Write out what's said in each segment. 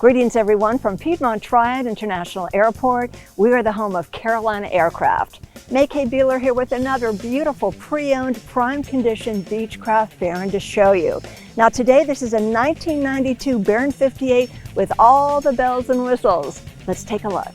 Greetings everyone from Piedmont Triad International Airport. We are the home of Carolina Aircraft. May K. Beeler here with another beautiful pre-owned prime condition Beechcraft Baron to show you. Now today this is a 1992 Baron 58 with all the bells and whistles. Let's take a look.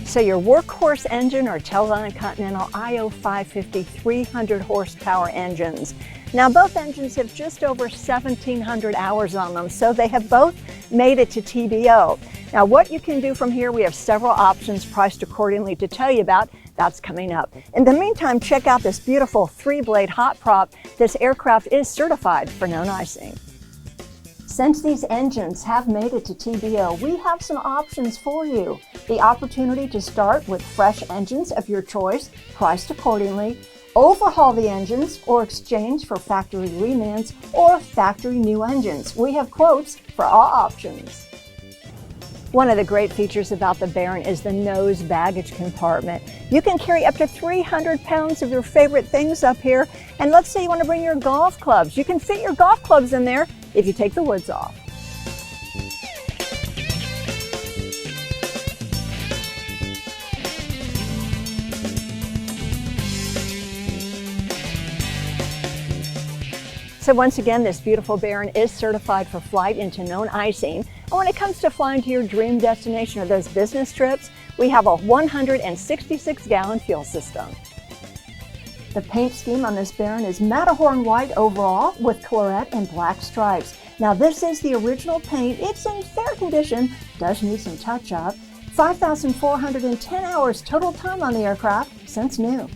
So your workhorse engine are Teledyne Continental IO 550 300 horsepower engines. Now both engines have just over 1,700 hours on them, so they have both made it to TBO. Now what you can do from here, we have several options priced accordingly to tell you about. That's coming up. In the meantime, check out this beautiful 3-blade hot prop. This aircraft is certified for known icing. Since these engines have made it to TBO, we have some options for you. The opportunity to start with fresh engines of your choice, priced accordingly, overhaul the engines, or exchange for factory remans or factory new engines. We have quotes for all options. One of the great features about the Baron is the nose baggage compartment. You can carry up to 300 pounds of your favorite things up here. And let's say you want to bring your golf clubs. You can fit your golf clubs in there if you take the woods off. So once again, this beautiful Baron is certified for flight into known icing. And when it comes to flying to your dream destination or those business trips, we have a 166-gallon fuel system. The paint scheme on this Baron is Matterhorn white overall with claret and black stripes. Now this is the original paint. It's in fair condition, does need some touch-up. 5,410 hours total time on the aircraft since new.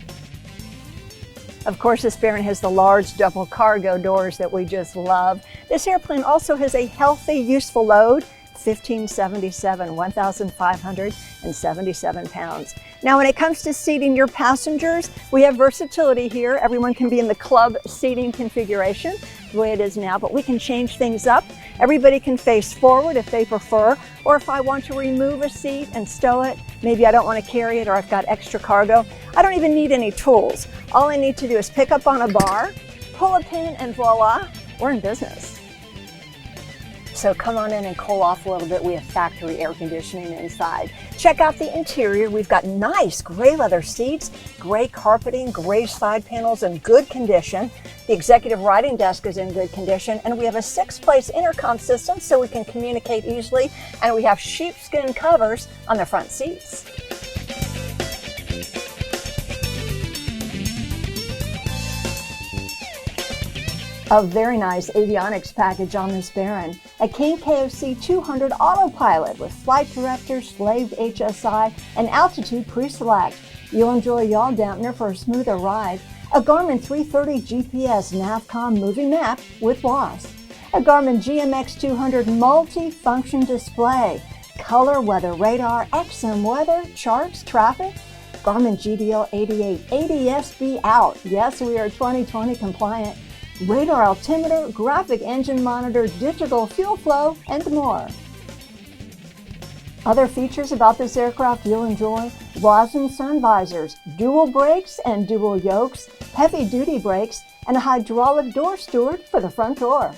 Of course, this Baron has the large double cargo doors that we just love. This airplane also has a healthy, useful load, 1,577 pounds. Now, when it comes to seating your passengers, we have versatility here. Everyone can be in the club seating configuration, the way it is now, but we can change things up. Everybody can face forward if they prefer, or if I want to remove a seat and stow it, maybe I don't want to carry it or I've got extra cargo, I don't even need any tools. All I need to do is pick up on a bar, pull a pin, and voila, we're in business. So come on in and cool off a little bit. We have factory air conditioning inside. Check out the interior. We've got nice gray leather seats, gray carpeting, gray side panels in good condition. The executive writing desk is in good condition, and we have a 6-place intercom system so we can communicate easily, and we have sheepskin covers on the front seats. A very nice avionics package on this Baron. A King KOC 200 Autopilot with flight director, slave HSI, and altitude Preselect. You'll enjoy yaw dampener for a smoother ride. A Garmin 330 GPS Navcom moving map with WAAS. A Garmin GMX 200 multi-function display. Color, weather, radar, XM weather, charts, traffic. Garmin GDL 88 ADS-B out. Yes, we are 2020 compliant. Radar altimeter, graphic engine monitor, digital fuel flow, and more. Other features about this aircraft you'll enjoy: Rosen sun visors, dual brakes and dual yokes, heavy-duty brakes, and a hydraulic door steward for the front door.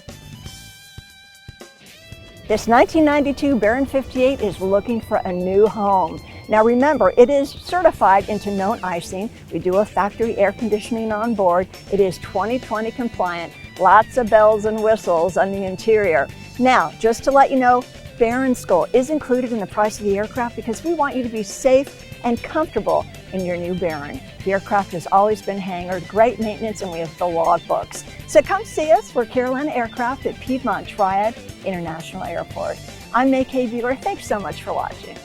This 1992 Baron 58 is looking for a new home. Now remember, it is certified into known icing. We do have factory air conditioning on board. It is 2020 compliant. Lots of bells and whistles on the interior. Now, just to let you know, Baron Skull is included in the price of the aircraft because we want you to be safe and comfortable in your new Baron. The aircraft has always been hangared, great maintenance, and we have the logbooks. So come see us for Carolina Aircraft at Piedmont Triad International Airport. I'm May K. Beeler. Thanks so much for watching.